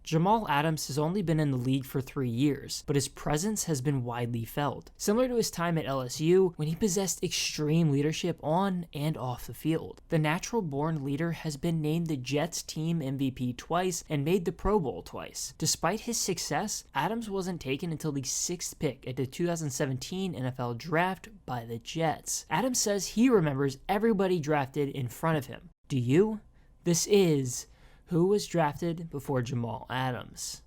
Jamal Adams has only been in the league for 3 years, but his presence has been widely felt, similar to his time at LSU when he possessed extreme leadership on and off the field. The natural-born leader has been named the Jets team MVP twice and made the Pro Bowl twice. Despite his success, Adams wasn't taken until the 6th pick at the 2017 NFL Draft by the Jets. Adams says he remembers everybody drafted in front of him. Do you? This is Who Was Drafted Before Jamal Adams.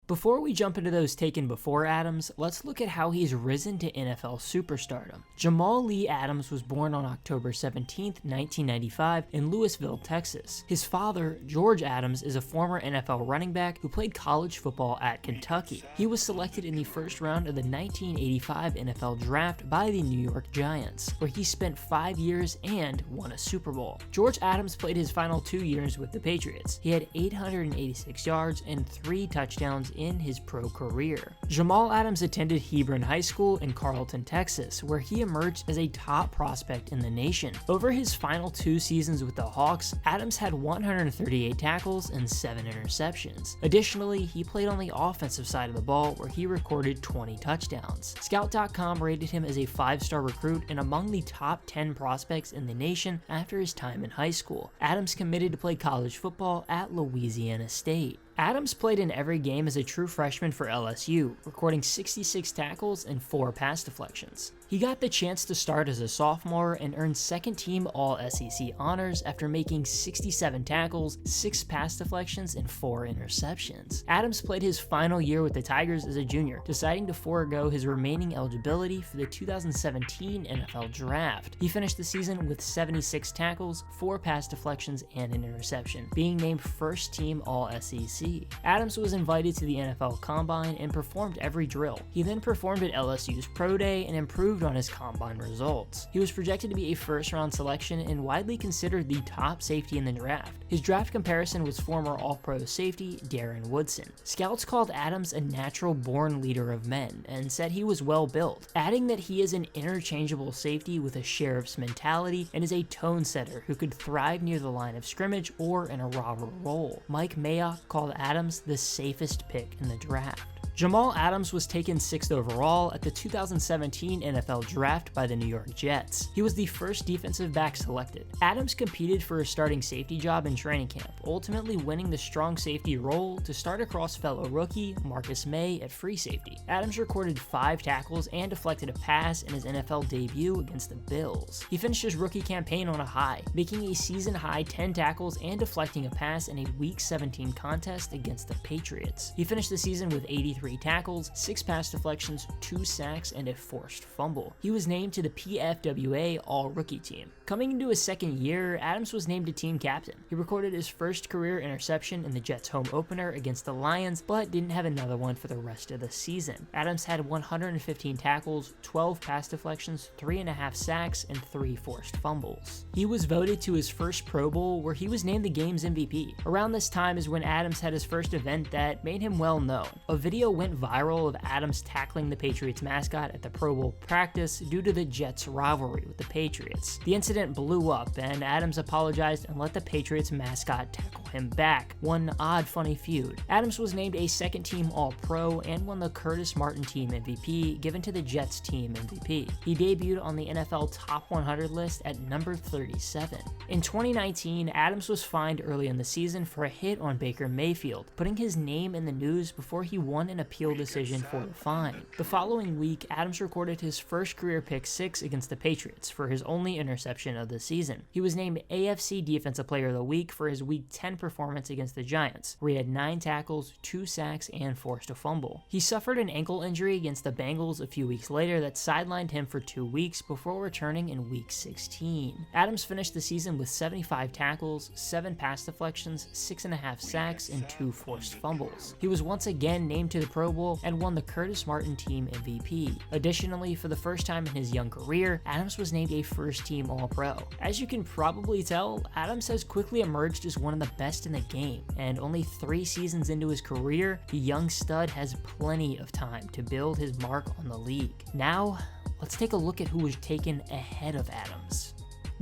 Before we jump into those taken before Adams, let's look at how he's risen to NFL superstardom. Jamal Lee Adams was born on October 17, 1995 in Lewisville, Texas. His father, George Adams, is a former NFL running back who played college football at Kentucky. He was selected in the first round of the 1985 NFL Draft by the New York Giants, where he spent 5 years and won a Super Bowl. George Adams played his final 2 years with the Patriots. He had 886 yards and 3 touchdowns in his pro career. Jamal Adams attended Hebron High School in Carlton, Texas, where he emerged as a top prospect in the nation. Over his final 2 seasons with the Hawks, Adams had 138 tackles and 7 interceptions. Additionally, he played on the offensive side of the ball where he recorded 20 touchdowns. Scout.com rated him as a 5-star recruit and among the top 10 prospects in the nation after his time in high school. Adams committed to play college football at Louisiana State. Adams played in every game as a true freshman for LSU, recording 66 tackles and 4 pass deflections. He got the chance to start as a sophomore and earned second-team All-SEC honors after making 67 tackles, 6 pass deflections, and 4 interceptions. Adams played his final year with the Tigers as a junior, deciding to forego his remaining eligibility for the 2017 NFL Draft. He finished the season with 76 tackles, 4 pass deflections, and an interception, being named first-team All-SEC. Adams was invited to the NFL Combine and performed every drill. He then performed at LSU's Pro Day and improved on his Combine results. He was projected to be a first-round selection and widely considered the top safety in the draft. His draft comparison was former All-Pro safety Darren Woodson. Scouts called Adams a natural-born leader of men and said he was well-built, adding that he is an interchangeable safety with a sheriff's mentality and is a tone setter who could thrive near the line of scrimmage or in a robber role. Mike Mayock called Adams the safest pick in the draft. Jamal Adams was taken 6th overall at the 2017 NFL Draft by the New York Jets. He was the first defensive back selected. Adams competed for a starting safety job in training camp, ultimately winning the strong safety role to start across fellow rookie Marcus May at free safety. Adams recorded 5 tackles and deflected a pass in his NFL debut against the Bills. He finished his rookie campaign on a high, making a season-high 10 tackles and deflecting a pass in a Week 17 contest against the Patriots. He finished the season with 83 tackles, 6 pass deflections, 2 sacks, and a forced fumble. He was named to the PFWA All-Rookie team. Coming into his second year, Adams was named a team captain. He recorded his first career interception in the Jets' home opener against the Lions, but didn't have another one for the rest of the season. Adams had 115 tackles, 12 pass deflections, 3.5 sacks, and 3 forced fumbles. He was voted to his first Pro Bowl, where he was named the game's MVP. Around this time is when Adams had his first event that made him well known. A video went viral of Adams tackling the Patriots mascot at the Pro Bowl practice due to the Jets' rivalry with the Patriots. The incident blew up, and Adams apologized and let the Patriots mascot tackle him back. One odd, funny feud. Adams was named a second-team All-Pro and won the Curtis Martin Team MVP, given to the Jets Team MVP. He debuted on the NFL Top 100 list at number 37. In 2019, Adams was fined early in the season for a hit on Baker Mayfield, putting his name in the news before he won an appeal decision for the fine. The following week, Adams recorded his first career pick 6 against the Patriots for his only interception of the season. He was named AFC Defensive Player of the Week for his Week 10 performance against the Giants, where he had 9 tackles, 2 sacks, and forced a fumble. He suffered an ankle injury against the Bengals a few weeks later that sidelined him for 2 weeks before returning in Week 16. Adams finished the season with 75 tackles, 7 pass deflections, 6.5 sacks, and 2 forced fumbles. He was once again named to the Pro Bowl and won the Curtis Martin Team MVP. Additionally, for the first time in his young career, Adams was named a first-team All-Pro. As you can probably tell, Adams has quickly emerged as one of the best in the game, and only 3 seasons into his career, the young stud has plenty of time to build his mark on the league. Now, let's take a look at who was taken ahead of Adams.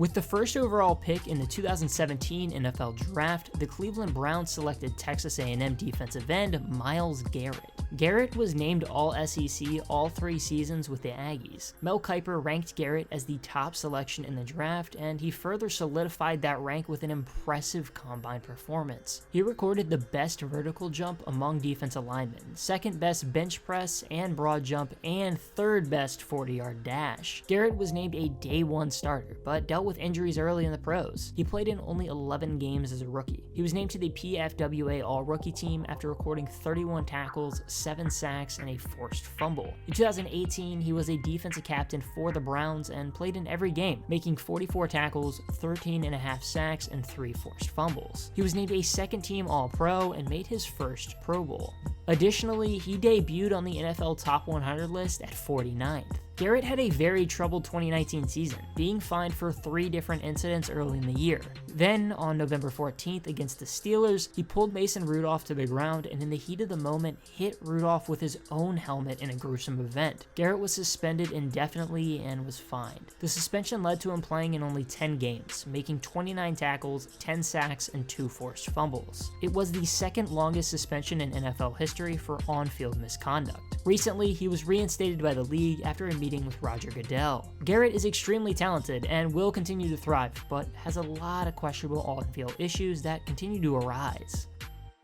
With the first overall pick in the 2017 NFL Draft, the Cleveland Browns selected Texas A&M defensive end Myles Garrett. Garrett was named All-SEC all 3 seasons with the Aggies. Mel Kiper ranked Garrett as the top selection in the draft, and he further solidified that rank with an impressive combine performance. He recorded the best vertical jump among defensive linemen, second best bench press and broad jump, and third best 40-yard dash. Garrett was named a day 1 starter, but dealt with injuries early in the pros. He played in only 11 games as a rookie. He was named to the PFWA All-Rookie team after recording 31 tackles, 7 sacks, and a forced fumble. In 2018, he was a defensive captain for the Browns and played in every game, making 44 tackles, 13.5 sacks, and 3 forced fumbles. He was named a second-team All-Pro and made his first Pro Bowl. Additionally, he debuted on the NFL Top 100 list at 49th. Garrett had a very troubled 2019 season, being fined for 3 different incidents early in the year. Then, on November 14th against the Steelers, he pulled Mason Rudolph to the ground and in the heat of the moment hit Rudolph with his own helmet in a gruesome event. Garrett was suspended indefinitely and was fined. The suspension led to him playing in only 10 games, making 29 tackles, 10 sacks, and 2 forced fumbles. It was the second longest suspension in NFL history for on-field misconduct. Recently, he was reinstated by the league after a meeting with Roger Goodell. Garrett is extremely talented and will continue to thrive, but has a lot of questionable on-field issues that continue to arise.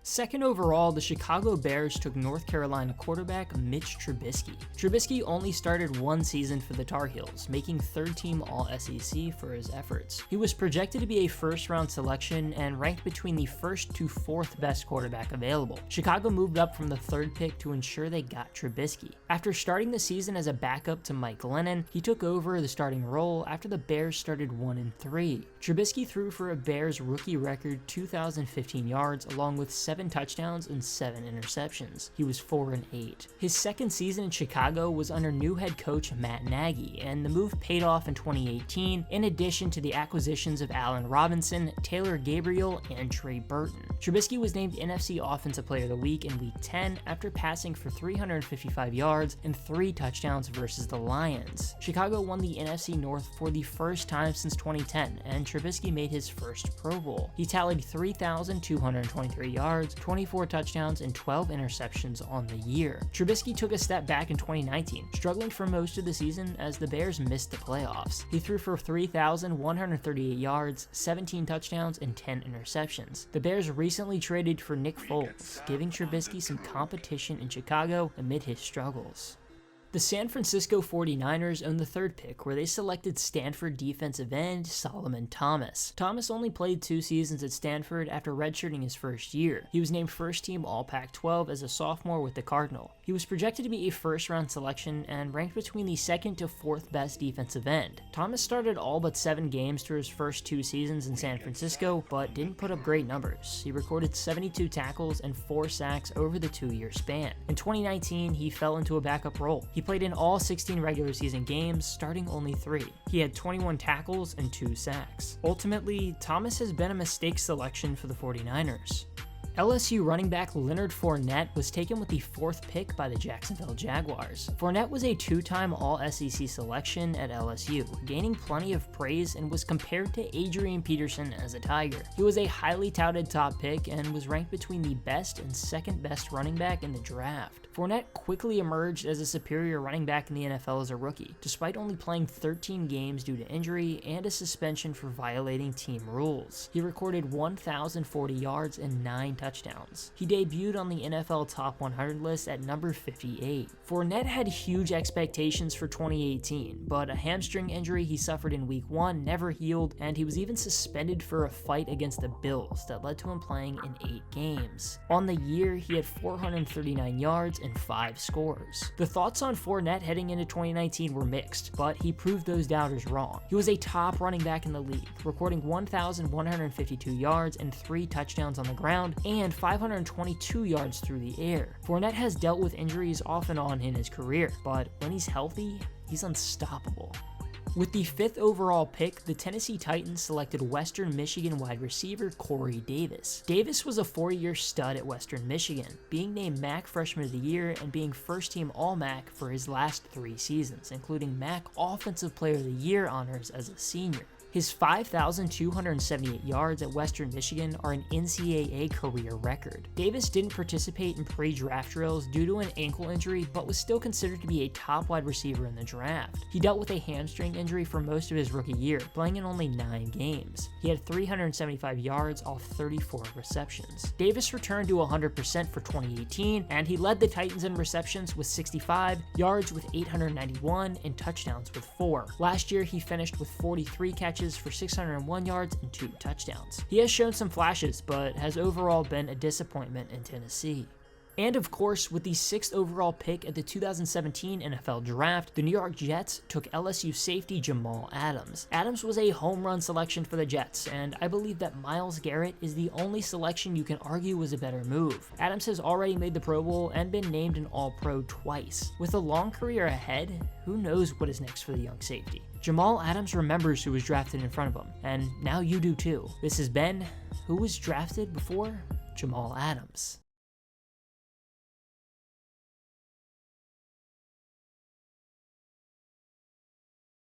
Second overall, the Chicago Bears took North Carolina quarterback Mitch Trubisky. Trubisky only started 1 season for the Tar Heels, making 3rd-team All-SEC for his efforts. He was projected to be a first-round selection and ranked between the 1st to 4th best quarterback available. Chicago moved up from the 3rd pick to ensure they got Trubisky. After starting the season as a backup to Mike Glennon, he took over the starting role after the Bears started 1-3. Trubisky threw for a Bears rookie record 2,015 yards along with 7 touchdowns and 7 interceptions. He was 4-8. His second season in Chicago was under new head coach Matt Nagy, and the move paid off in 2018 in addition to the acquisitions of Allen Robinson, Taylor Gabriel, and Trey Burton. Trubisky was named NFC Offensive Player of the Week in Week 10 after passing for 355 yards and 3 touchdowns versus the Lions. Chicago won the NFC North for the first time since 2010, and Trubisky made his first Pro Bowl. He tallied 3,223 yards, 24 touchdowns, and 12 interceptions on the year. Trubisky took a step back in 2019, struggling for most of the season as the Bears missed the playoffs. He threw for 3,138 yards, 17 touchdowns, and 10 interceptions. The Bears recently traded for Nick Foles, giving Trubisky some competition in Chicago amid his struggles. The San Francisco 49ers owned the 3rd pick, where they selected Stanford defensive end Solomon Thomas. Thomas only played 2 seasons at Stanford after redshirting his first year. He was named first-team All-Pac-12 as a sophomore with the Cardinal. He was projected to be a first-round selection and ranked between the 2nd to 4th best defensive end. Thomas started all but 7 games through his first 2 seasons in San Francisco, but didn't put up great numbers. He recorded 72 tackles and 4 sacks over the 2-year span. In 2019, he fell into a backup role. He played in all 16 regular season games, starting only 3. He had 21 tackles and 2 sacks. Ultimately, Thomas has been a mistake selection for the 49ers. LSU running back Leonard Fournette was taken with the 4th pick by the Jacksonville Jaguars. Fournette was a 2-time All-SEC selection at LSU, gaining plenty of praise and was compared to Adrian Peterson as a Tiger. He was a highly touted top pick and was ranked between the best and 2nd best running back in the draft. Fournette quickly emerged as a superior running back in the NFL as a rookie, despite only playing 13 games due to injury and a suspension for violating team rules. He recorded 1,040 yards and 9 touchdowns. He debuted on the NFL Top 100 list at number 58. Fournette had huge expectations for 2018, but a hamstring injury he suffered in Week 1 never healed, and he was even suspended for a fight against the Bills that led to him playing in 8 games. On the year, he had 439 yards and 5 scores. The thoughts on Fournette heading into 2019 were mixed, but he proved those doubters wrong. He was a top running back in the league, recording 1,152 yards and 3 touchdowns on the ground and 522 yards through the air. Fournette has dealt with injuries off and on in his career, but when he's healthy, he's unstoppable. With the 5th overall pick, the Tennessee Titans selected Western Michigan wide receiver Corey Davis. Davis was a 4-year stud at Western Michigan, being named MAC Freshman of the Year and being first-team All-MAC for his last 3 seasons, including MAC Offensive Player of the Year honors as a senior. His 5,278 yards at Western Michigan are an NCAA career record. Davis didn't participate in pre-draft drills due to an ankle injury, but was still considered to be a top wide receiver in the draft. He dealt with a hamstring injury for most of his rookie year, playing in only 9 games. He had 375 yards off 34 receptions. Davis returned to 100% for 2018, and he led the Titans in receptions with 65, yards with 891, and touchdowns with 4. Last year, he finished with 43 catches for 601 yards and 2 touchdowns. He has shown some flashes, but has overall been a disappointment in Tennessee. And of course, with the 6th overall pick at the 2017 NFL Draft, the New York Jets took LSU safety Jamal Adams. Adams was a home run selection for the Jets, and I believe that Myles Garrett is the only selection you can argue was a better move. Adams has already made the Pro Bowl and been named an All-Pro twice. With a long career ahead, who knows what is next for the young safety? Jamal Adams remembers who was drafted in front of him, and now you do too. This has been Who Was Drafted Before Jamal Adams.